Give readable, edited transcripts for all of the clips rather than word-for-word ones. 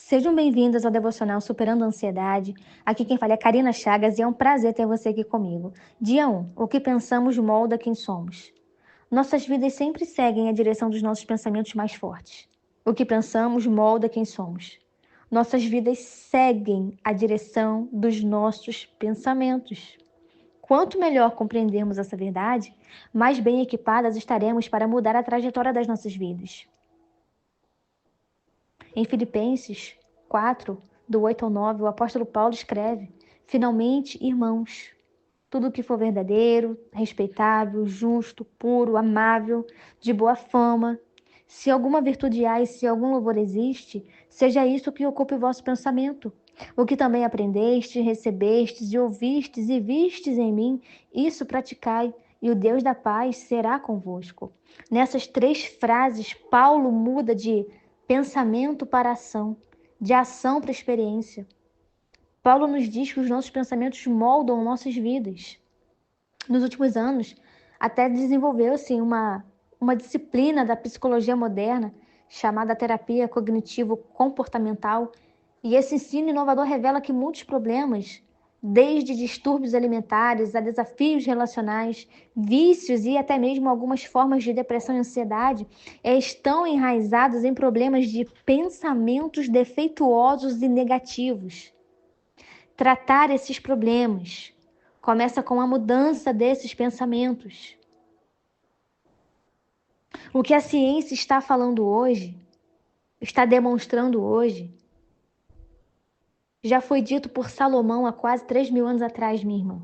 Sejam bem-vindas ao Devocional Superando a Ansiedade. Aqui quem fala é Karina Chagas e é um prazer ter você aqui comigo. Dia 1. O que pensamos molda quem somos. Nossas vidas sempre seguem a direção dos nossos pensamentos mais fortes. O que pensamos molda quem somos. Nossas vidas seguem a direção dos nossos pensamentos. Quanto melhor compreendermos essa verdade, mais bem equipadas estaremos para mudar a trajetória das nossas vidas. Em Filipenses 4, do 8 ao 9, o apóstolo Paulo escreve: Finalmente, irmãos, tudo o que for verdadeiro, respeitável, justo, puro, amável, de boa fama, se alguma virtude há e se algum louvor existe, seja isso que ocupe o vosso pensamento. O que também aprendestes, recebestes e ouvistes e vistes em mim, isso praticai, e o Deus da paz será convosco. Nessas 3 frases, Paulo muda de pensamento para ação, de ação para experiência. Paulo nos diz que os nossos pensamentos moldam nossas vidas. Nos últimos anos, até desenvolveu-se uma disciplina da psicologia moderna chamada terapia cognitivo-comportamental, e esse ensino inovador revela que muitos problemas, desde distúrbios alimentares a desafios relacionais, vícios e até mesmo algumas formas de depressão e ansiedade, estão enraizados em problemas de pensamentos defeituosos e negativos. Tratar esses problemas começa com a mudança desses pensamentos. O que a ciência está falando hoje, está demonstrando hoje, já foi dito por Salomão há quase 3.000 anos atrás, minha irmã.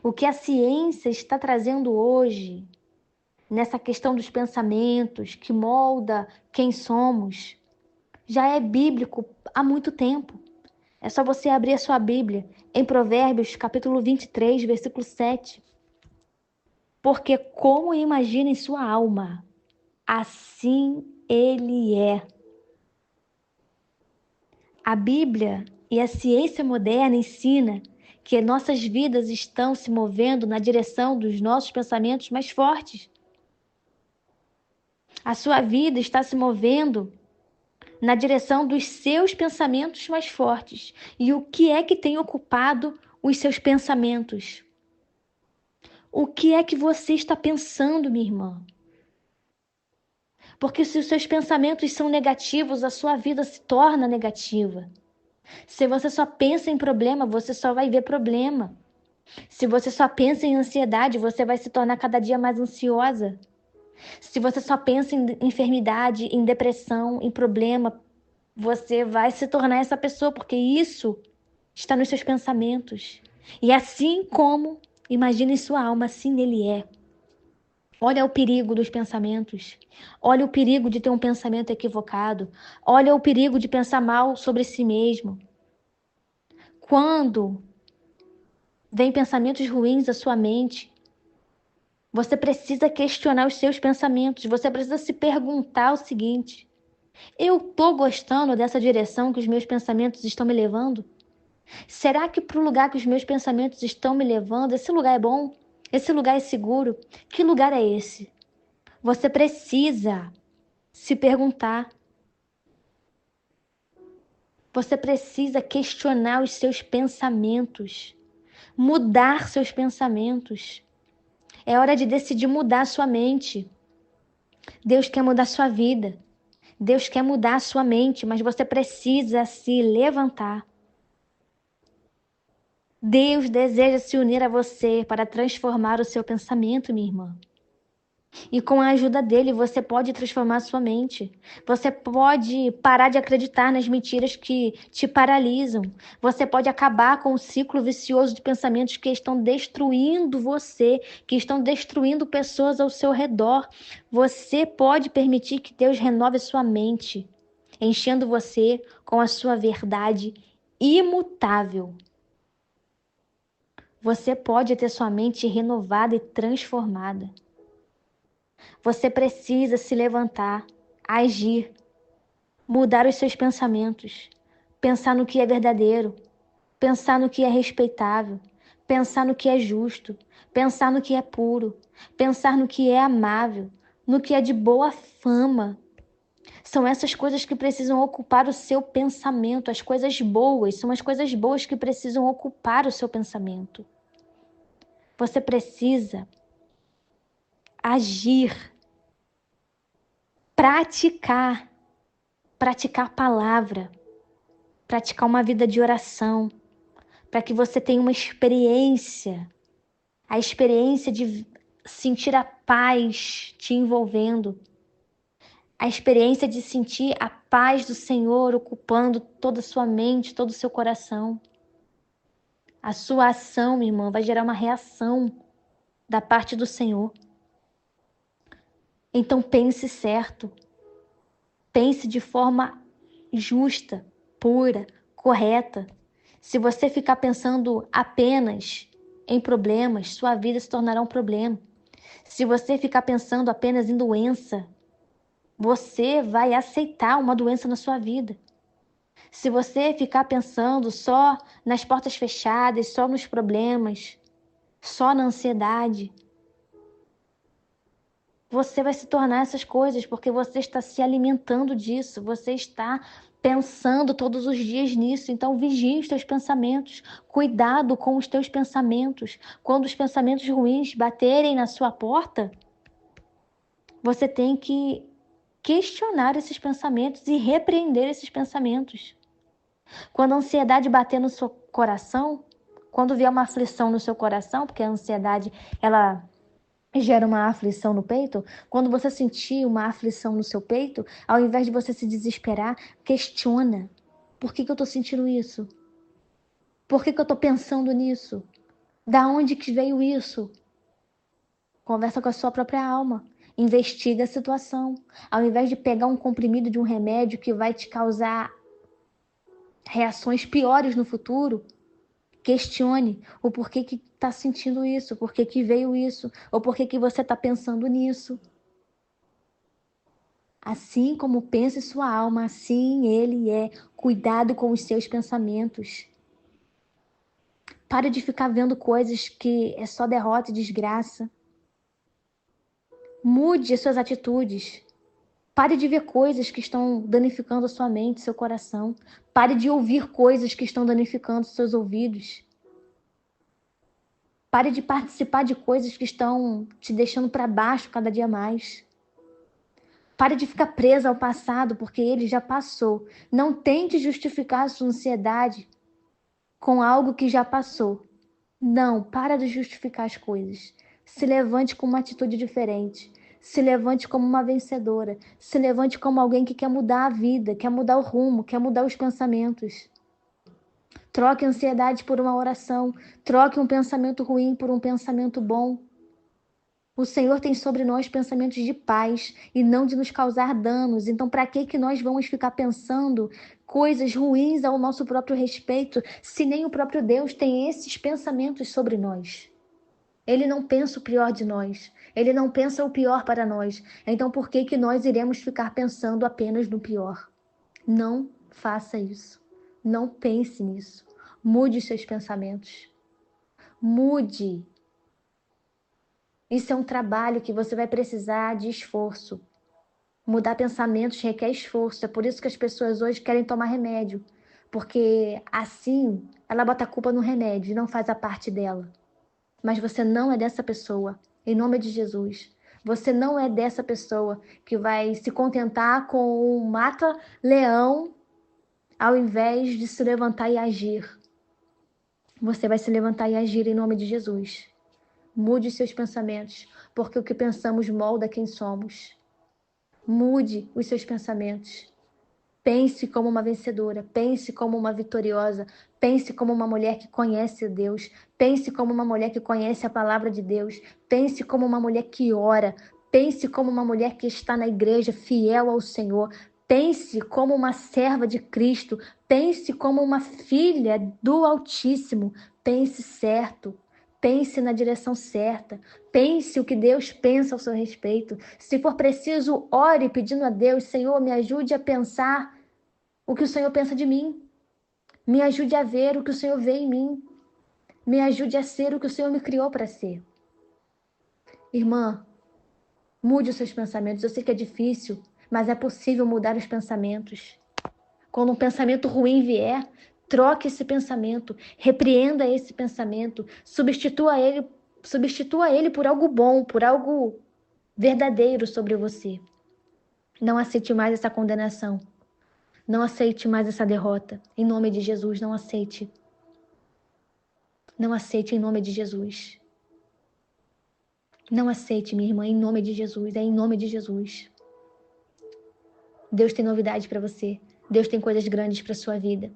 O que a ciência está trazendo hoje, nessa questão dos pensamentos, que molda quem somos, já é bíblico há muito tempo. É só você abrir a sua Bíblia em Provérbios, capítulo 23, versículo 7. Porque como imagina em sua alma, assim ele é. A Bíblia e a ciência moderna ensina que nossas vidas estão se movendo na direção dos nossos pensamentos mais fortes. A sua vida está se movendo na direção dos seus pensamentos mais fortes. E o que é que tem ocupado os seus pensamentos? O que é que você está pensando, minha irmã? Porque se os seus pensamentos são negativos, a sua vida se torna negativa. Se você só pensa em problema, você só vai ver problema. Se você só pensa em ansiedade, você vai se tornar cada dia mais ansiosa. Se você só pensa em enfermidade, em depressão, em problema, você vai se tornar essa pessoa, porque isso está nos seus pensamentos. E assim como imagina em sua alma, assim ele é. Olha o perigo dos pensamentos. Olha o perigo de ter um pensamento equivocado. Olha o perigo de pensar mal sobre si mesmo. Quando vem pensamentos ruins à sua mente, você precisa questionar os seus pensamentos. Você precisa se perguntar o seguinte: eu estou gostando dessa direção que os meus pensamentos estão me levando? Será que para o lugar que os meus pensamentos estão me levando, esse lugar é bom? Esse lugar é seguro? Que lugar é esse? Você precisa se perguntar. Você precisa questionar os seus pensamentos, mudar seus pensamentos. É hora de decidir mudar sua mente. Deus quer mudar sua vida. Deus quer mudar a sua mente, mas você precisa se levantar. Deus deseja se unir a você para transformar o seu pensamento, minha irmã. E com a ajuda dele, você pode transformar a sua mente. Você pode parar de acreditar nas mentiras que te paralisam. Você pode acabar com o ciclo vicioso de pensamentos que estão destruindo você, que estão destruindo pessoas ao seu redor. Você pode permitir que Deus renove sua mente, enchendo você com a sua verdade imutável. Você pode ter sua mente renovada e transformada. Você precisa se levantar, agir, mudar os seus pensamentos, pensar no que é verdadeiro, pensar no que é respeitável, pensar no que é justo, pensar no que é puro, pensar no que é amável, no que é de boa fama. São essas coisas que precisam ocupar o seu pensamento. As coisas boas, são as coisas boas que precisam ocupar o seu pensamento. Você precisa agir, praticar a palavra, praticar uma vida de oração, para que você tenha uma experiência, a experiência de sentir a paz te envolvendo, a experiência de sentir a paz do Senhor ocupando toda a sua mente, todo o seu coração. A sua ação, minha irmã, vai gerar uma reação da parte do Senhor. Então pense certo, pense de forma justa, pura, correta. Se você ficar pensando apenas em problemas, sua vida se tornará um problema. Se você ficar pensando apenas em doença, você vai aceitar uma doença na sua vida. Se você ficar pensando só nas portas fechadas, só nos problemas, só na ansiedade, você vai se tornar essas coisas, porque você está se alimentando disso, você está pensando todos os dias nisso. Então, vigie os teus pensamentos, cuidado com os teus pensamentos. Quando os pensamentos ruins baterem na sua porta, você tem que questionar esses pensamentos e repreender esses pensamentos. Quando a ansiedade bater no seu coração, quando vier uma aflição no seu coração, porque a ansiedade, ela gera uma aflição no peito, quando você sentir uma aflição no seu peito, ao invés de você se desesperar, questiona. Por que eu tô sentindo isso? Por que eu tô pensando nisso? Da onde que veio isso? Conversa com a sua própria alma. Investiga a situação. Ao invés de pegar um comprimido de um remédio que vai te causar reações piores no futuro, questione o porquê que está sentindo isso, por que veio isso, ou por que você está pensando nisso. Assim como pensa em sua alma, assim ele é. Cuidado com os seus pensamentos. Pare de ficar vendo coisas que é só derrota e desgraça. Mude as suas atitudes. Pare de ver coisas que estão danificando a sua mente, seu coração. Pare de ouvir coisas que estão danificando seus ouvidos. Pare de participar de coisas que estão te deixando para baixo cada dia mais. Pare de ficar presa ao passado, porque ele já passou. Não tente justificar a sua ansiedade com algo que já passou. Não, para de justificar as coisas. Se levante com uma atitude diferente. Se levante como uma vencedora. Se levante como alguém que quer mudar a vida, quer mudar o rumo, quer mudar os pensamentos. Troque a ansiedade por uma oração. Troque um pensamento ruim por um pensamento bom. O Senhor tem sobre nós pensamentos de paz e não de nos causar danos. Então, para que nós vamos ficar pensando coisas ruins ao nosso próprio respeito, se nem o próprio Deus tem esses pensamentos sobre nós? Ele não pensa o pior de nós. Ele não pensa o pior para nós. Então, por que nós iremos ficar pensando apenas no pior? Não faça isso. Não pense nisso. Mude os seus pensamentos. Mude. Isso é um trabalho que você vai precisar de esforço. Mudar pensamentos requer esforço. É por isso que as pessoas hoje querem tomar remédio. Porque assim ela bota a culpa no remédio e não faz a parte dela. Mas você não é dessa pessoa. Em nome de Jesus. Você não é dessa pessoa que vai se contentar com um mata-leão ao invés de se levantar e agir. Você vai se levantar e agir em nome de Jesus. Mude seus pensamentos, porque o que pensamos molda quem somos. Mude os seus pensamentos. Pense como uma vencedora, pense como uma vitoriosa, pense como uma mulher que conhece Deus, pense como uma mulher que conhece a palavra de Deus, pense como uma mulher que ora, pense como uma mulher que está na igreja fiel ao Senhor, pense como uma serva de Cristo, pense como uma filha do Altíssimo, pense certo. Pense na direção certa. Pense o que Deus pensa ao seu respeito. Se for preciso, ore pedindo a Deus, Senhor, me ajude a pensar o que o Senhor pensa de mim. Me ajude a ver o que o Senhor vê em mim. Me ajude a ser o que o Senhor me criou para ser. Irmã, mude os seus pensamentos. Eu sei que é difícil, mas é possível mudar os pensamentos. Quando um pensamento ruim vier, troque esse pensamento, repreenda esse pensamento, substitua ele por algo bom, por algo verdadeiro sobre você. Não aceite mais essa condenação. Não aceite mais essa derrota. Em nome de Jesus, não aceite. Não aceite em nome de Jesus. Não aceite, minha irmã, em nome de Jesus. É em nome de Jesus. Deus tem novidade para você. Deus tem coisas grandes para sua vida.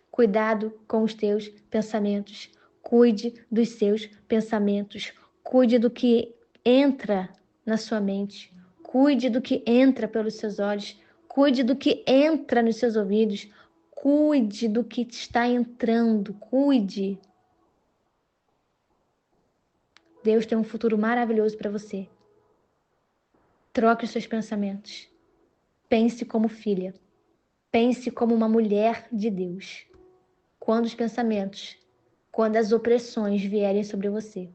Cuidado com os teus pensamentos. Cuide dos seus pensamentos. Cuide do que entra na sua mente. Cuide do que entra pelos seus olhos. Cuide do que entra nos seus ouvidos. Cuide do que está entrando. Cuide. Deus tem um futuro maravilhoso para você. Troque os seus pensamentos. Pense como filha. Pense como uma mulher de Deus. Quando os pensamentos, quando as opressões vierem sobre você,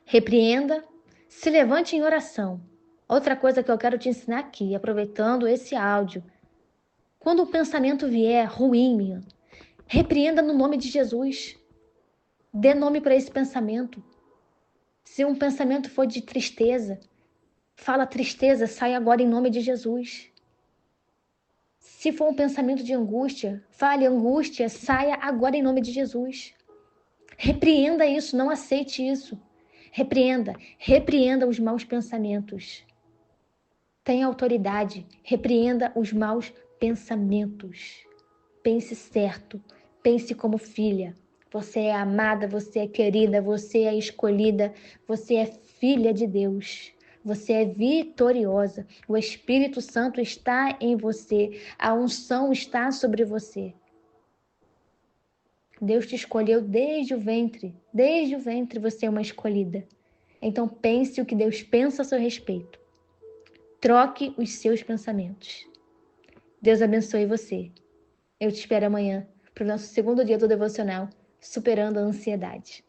repreenda, se levante em oração. Outra coisa que eu quero te ensinar aqui, aproveitando esse áudio. Quando o pensamento vier ruim, repreenda no nome de Jesus. Dê nome para esse pensamento. Se um pensamento for de tristeza, fala tristeza, sai agora em nome de Jesus. Se for um pensamento de angústia, fale angústia, saia agora em nome de Jesus. Repreenda isso, não aceite isso. Repreenda os maus pensamentos. Tenha autoridade, repreenda os maus pensamentos. Pense certo, pense como filha. Você é amada, você é querida, você é escolhida, você é filha de Deus. Você é vitoriosa. O Espírito Santo está em você. A unção está sobre você. Deus te escolheu desde o ventre. Desde o ventre você é uma escolhida. Então pense o que Deus pensa a seu respeito. Troque os seus pensamentos. Deus abençoe você. Eu te espero amanhã para o nosso segundo dia do devocional, Superando a Ansiedade.